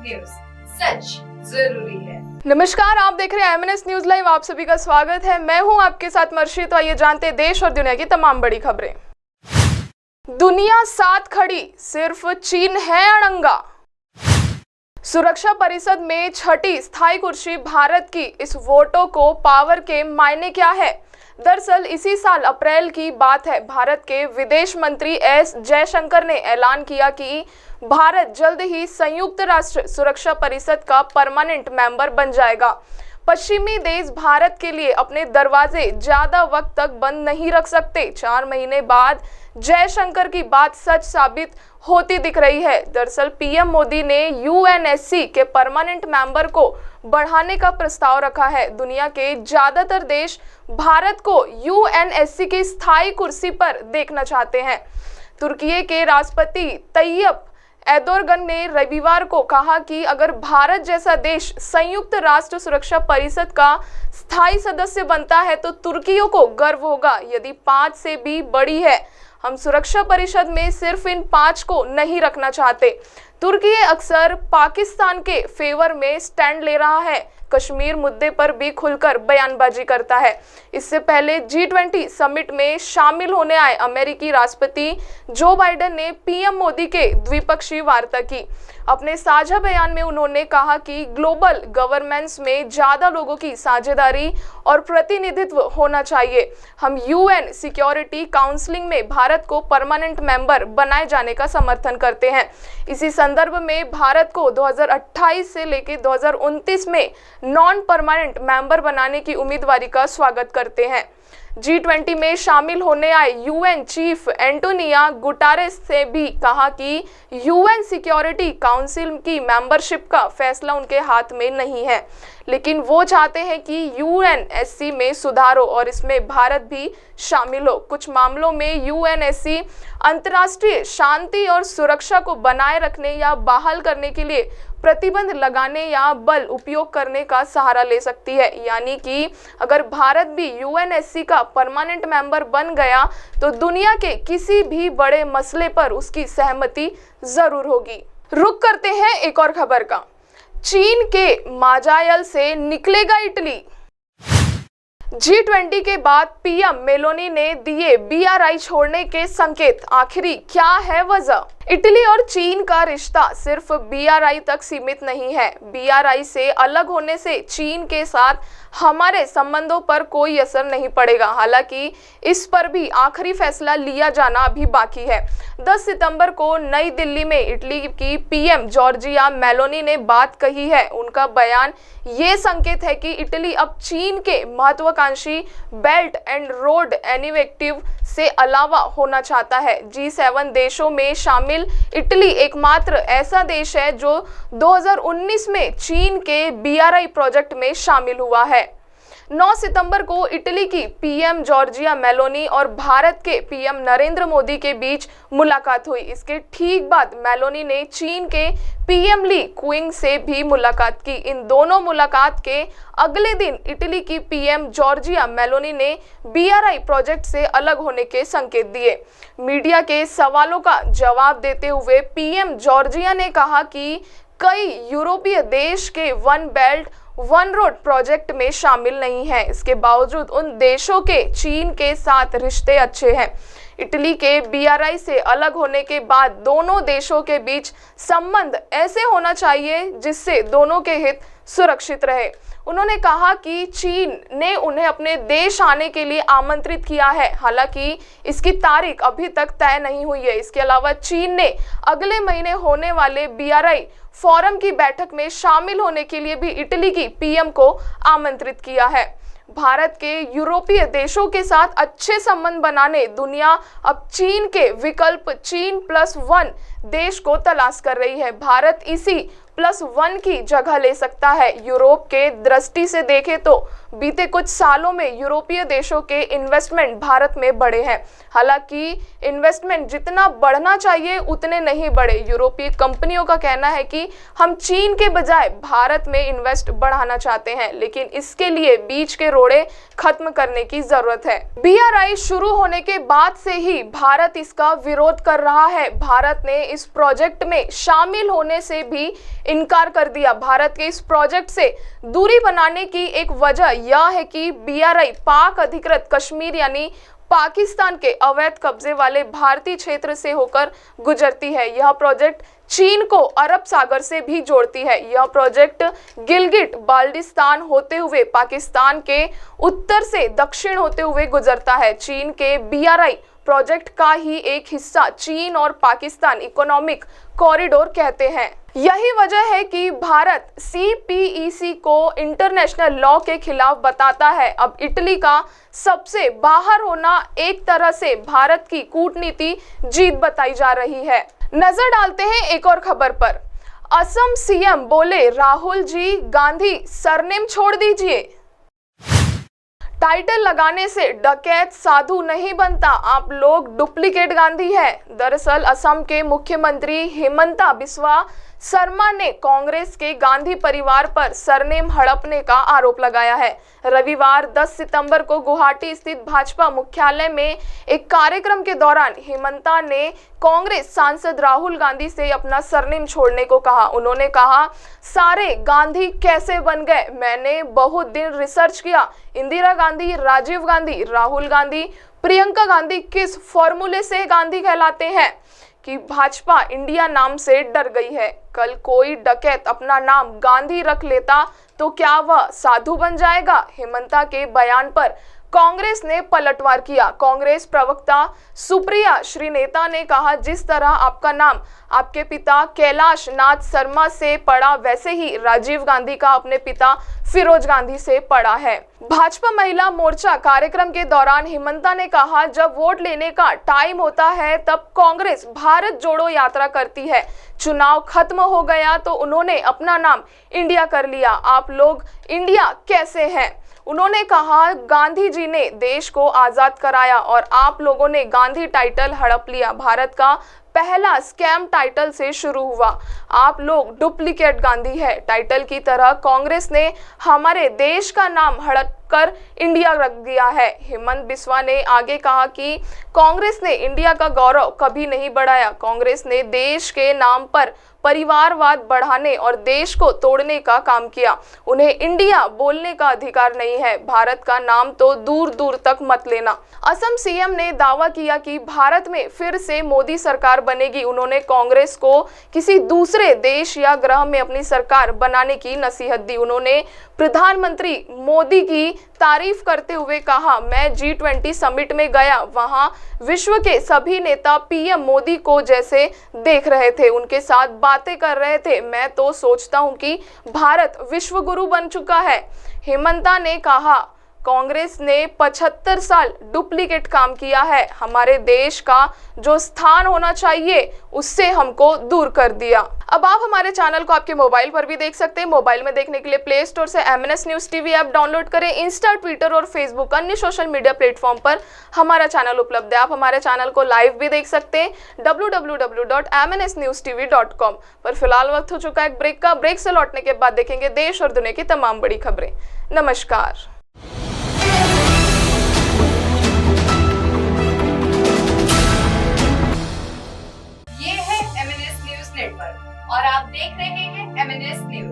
News, सच जरूरी है। नमस्कार, आप देख रहे हैं एमएनएस न्यूज लाइव। आप सभी का स्वागत है। मैं हूं आपके साथ मर्शी। तो आइए जानते हैं देश और दुनिया की तमाम बड़ी खबरें। दुनिया साथ खड़ी, सिर्फ चीन है अड़ंगा। सुरक्षा परिषद में छठी स्थायी कुर्सी भारत की, इस वोटों को पावर के मायने क्या है? दरअसल इसी साल अप्रैल की बात है। भारत के विदेश मंत्री एस जयशंकर ने ऐलान किया कि भारत जल्द ही संयुक्त राष्ट्र सुरक्षा परिषद का परमानेंट मेंबर बन जाएगा। पश्चिमी देश भारत के लिए अपने दरवाजे ज्यादा वक्त तक बंद नहीं रख सकते। 4 महीने बाद जयशंकर की बात सच साबित होती दिख रही है। दरअसल पीएम मोदी ने यूएनएससी के परमानेंट मेंबर को बढ़ाने का प्रस्ताव रखा है। दुनिया के ज्यादातर देश भारत को यूएनएससी की स्थायी कुर्सी पर देखना चाहते हैं। तुर्की के राष्ट्रपति तैयब एर्दोगन ने रविवार को कहा कि अगर भारत जैसा देश संयुक्त राष्ट्र सुरक्षा परिषद का स्थायी सदस्य बनता है तो तुर्कियों को गर्व होगा। यदि 5 से भी बड़ी है, हम सुरक्षा परिषद में सिर्फ इन 5 को नहीं रखना चाहते। तुर्की अक्सर पाकिस्तान के फेवर में स्टैंड ले रहा है, कश्मीर मुद्दे पर भी खुलकर बयानबाजी करता है। इससे पहले G20 समिट में शामिल होने आए अमेरिकी राष्ट्रपति जो बाइडेन ने पीएम मोदी के द्विपक्षीय वार्ता की। अपने साझा बयान में उन्होंने कहा कि ग्लोबल गवर्नेंस में ज्यादा लोगों की साझेदारी और प्रतिनिधित्व होना चाहिए। हम यूएन सिक्योरिटी काउंसिल में भारत को परमानेंट मेंबर बनाए जाने का समर्थन करते हैं। इसी संदर्भ में भारत को 2028 से लेकर 2029 में नॉन परमानेंट मेंबर बनाने की उम्मीदवारी का स्वागत करते हैं। G20 में शामिल होने आए यूएन चीफ एंटोनियो गुटेरेस से भी कहा कि यूएन सिक्योरिटी काउंसिल की मेंबरशिप का फैसला उनके हाथ में नहीं है, लेकिन वो चाहते हैं कि यूएनएससी में सुधार हो और इसमें भारत भी शामिल हो। कुछ मामलों में यूएनएससी अंतर्राष्ट्रीय शांति और सुरक्षा को बनाए रखने या बहाल करने के लिए प्रतिबंध लगाने या बल उपयोग करने का सहारा ले सकती है। यानी कि अगर भारत भी यूएनएससी का परमानेंट मेंबर बन गया तो दुनिया के किसी भी बड़े मसले पर उसकी सहमति जरूर होगी। रुक करते हैं एक और खबर का। चीन के माजायल से निकलेगा इटली। G20 के बाद पीएम मेलोनी ने दिए BRI छोड़ने के संकेत। आखिरी क्या है वजह? इटली और चीन का रिश्ता सिर्फ BRI तक सीमित नहीं है। BRI से अलग होने से चीन के साथ हमारे संबंधों पर कोई असर नहीं पड़ेगा। हालांकि इस पर भी आखिरी फैसला लिया जाना अभी बाकी है। 10 सितंबर को नई दिल्ली में इटली की पीएम जॉर्जिया मेलोनी ने बात कही है। उनका बयान ये संकेत है कि इटली अब चीन के महत्वाकांक्षी बेल्ट एंड रोड इनिशिएटिव से अलावा होना चाहता है। G7 देशों में शामिल इटली एकमात्र ऐसा देश है जो 2019 में चीन के BRI प्रोजेक्ट में शामिल हुआ है। 9 सितंबर को इटली की पीएम जॉर्जिया मेलोनी और भारत के पीएम नरेंद्र मोदी के बीच मुलाकात हुई। इसके ठीक बाद मेलोनी ने चीन के पीएम ली क्विंग से भी मुलाकात की। इन दोनों मुलाकात के अगले दिन इटली की पीएम जॉर्जिया मेलोनी ने BRI प्रोजेक्ट से अलग होने के संकेत दिए। मीडिया के सवालों का जवाब देते हुए पीएम जॉर्जिया ने कहा कि कई यूरोपीय देश के one belt one road project में शामिल नहीं है। इसके बावजूद उन देशों के चीन के साथ रिश्ते अच्छे हैं। इटली के BRI से अलग होने के बाद दोनों देशों के बीच संबंध ऐसे होना चाहिए जिससे दोनों के हित सुरक्षित रहे। उन्होंने कहा कि चीन ने उन्हें अपने देश आने के लिए आमंत्रित किया है, हालांकि इसकी तारीख अभी तक तय नहीं हुई है। इसके अलावा चीन ने अगले महीने होने वाले BRI फोरम की बैठक में शामिल होने के लिए भी इटली की पीएम को आमंत्रित किया है। भारत के यूरोपीय देशों के साथ अच्छे संबंध बनाने दुनिया अब चीन के विकल्प China+1 देश को तलाश कर रही है। भारत इसी +1 की जगह ले सकता है। यूरोप के दृष्टि से देखें तो बीते कुछ सालों में यूरोपीय देशों के इन्वेस्टमेंट भारत में बढ़े हैं। हालांकि इन्वेस्टमेंट जितना बढ़ना चाहिए उतने नहीं बढ़े। यूरोपीय कंपनियों का कहना है कि हम चीन के बजाय भारत में इन्वेस्ट बढ़ाना चाहते हैं, लेकिन इसके लिए बीच के रोड़े खत्म करने की जरूरत है। BRI शुरू होने के बाद से ही भारत इसका विरोध कर रहा है। भारत ने इस प्रोजेक्ट में शामिल होने से भी इनकार कर दिया। भारत के इस प्रोजेक्ट से दूरी बनाने की एक वजह यह है कि BRI पाक अधिकृत कश्मीर यानी पाकिस्तान के अवैध कब्जे वाले भारतीय क्षेत्र से होकर गुजरती है। यह प्रोजेक्ट चीन को अरब सागर से भी जोड़ती है। यह प्रोजेक्ट गिलगिट बाल्टिस्तान होते हुए पाकिस्तान के उत्तर से दक्षिण होते हुए गुजरता है। चीन के BRI प्रोजेक्ट का ही एक हिस्सा चीन और पाकिस्तान इकोनॉमिक कॉरिडोर कहते हैं। यही वजह है कि भारत CPEC को इंटरनेशनल लॉ के खिलाफ बताता है। अब इटली का सबसे बाहर होना एक तरह से भारत की कूटनीति जीत बताई जा रही है। नजर डालते हैं एक और खबर पर। असम CM बोले राहुल जी गांधी सरनेम छोड़ दीजिए। टाइटल लगाने से डकैत साधु नहीं बनता, आप लोग डुप्लीकेट गांधी है। दरअसल असम के मुख्यमंत्री हिमंता बिस्वा शर्मा ने कांग्रेस के गांधी परिवार पर सरनेम हड़पने का आरोप लगाया है। रविवार 10 सितंबर को गुवाहाटी स्थित भाजपा मुख्यालय में एक कार्यक्रम के दौरान हिमंता ने कांग्रेस सांसद राहुल गांधी से अपना सरनेम छोड़ने को कहा। उन्होंने कहा, सारे गांधी कैसे बन गए? मैंने बहुत दिन रिसर्च किया। इंदिरा गांधी, राजीव गांधी, राहुल गांधी, प्रियंका गांधी किस फॉर्मूले से गांधी कहलाते हैं कि भाजपा इंडिया नाम से डर गई है। कल कोई डकैत अपना नाम गांधी रख लेता तो क्या वह साधु बन जाएगा? हिमंता के बयान पर कांग्रेस ने पलटवार किया। कांग्रेस प्रवक्ता सुप्रिया श्रीनेता ने कहा, जिस तरह आपका नाम आपके पिता कैलाश नाथ शर्मा से पड़ा, वैसे ही राजीव गांधी का अपने पिता फिरोज गांधी से पड़ा है। भाजपा महिला मोर्चा कार्यक्रम के दौरान हिमंता ने कहा, जब वोट लेने का टाइम होता है तब कांग्रेस भारत जोड़ो यात्रा करती है। चुनाव खत्म हो गया तो उन्होंने अपना नाम इंडिया कर लिया। आप लोग इंडिया कैसे हैं? उन्होंने कहा, गांधी जी ने देश को आजाद कराया और आप लोगों ने गांधी टाइटल हड़प लिया। भारत का पहला स्कैम टाइटल से शुरू हुआ। आप लोग डुप्लीकेट गांधी है। टाइटल की तरह कांग्रेस ने हमारे देश का नाम हड़प कर इंडिया रख दिया है। हिमंत बिस्वा ने आगे कहा कि कांग्रेस ने इंडिया का गौरव कभी नहीं बढ़ाया। कांग्रेस ने देश के नाम पर परिवारवाद बढ़ाने और देश को तोड़ने का काम किया। उन्हें इंडिया बोलने का अधिकार नहीं है। भारत का नाम तो दूर दूर तक मत लेना। असम CM ने दावा किया कि भारत में फिर से मोदी सरकार बनेगी। उन्होंने कांग्रेस को किसी दूसरे देश या ग्रह में अपनी सरकार बनाने की नसीहत दी। उन्होंने प्रधानमंत्री मोदी की तारीफ करते हुए कहा, मैं G20 समिट में गया, वहां विश्व के सभी नेता PM मोदी को जैसे देख रहे थे, उनके साथ बातें कर रहे थे। मैं तो सोचता हूं कि भारत विश्व गुरु बन चुका है। हिमंता ने कहा, कांग्रेस ने 75 साल डुप्लीकेट काम किया है। हमारे देश का जो स्थान होना चाहिए उससे हमको दूर कर दिया। अब आप हमारे चैनल को आपके मोबाइल पर भी देख सकते हैं। मोबाइल में देखने के लिए प्ले स्टोर से MNS news TV app download करें। इंस्टा, ट्विटर और फेसबुक अन्य सोशल मीडिया प्लेटफॉर्म पर हमारा चैनल उपलब्ध है। आप हमारे चैनल को लाइव भी देख सकते हैं www.mnsnewstv.com पर। फिलहाल वक्त हो चुका है एक ब्रेक का। ब्रेक से लौटने के बाद देखेंगे देश और दुनिया की तमाम बड़ी खबरें। नमस्कार। ये है MNS न्यूज नेटवर्क और आप देख रहे हैं MNS न्यूज।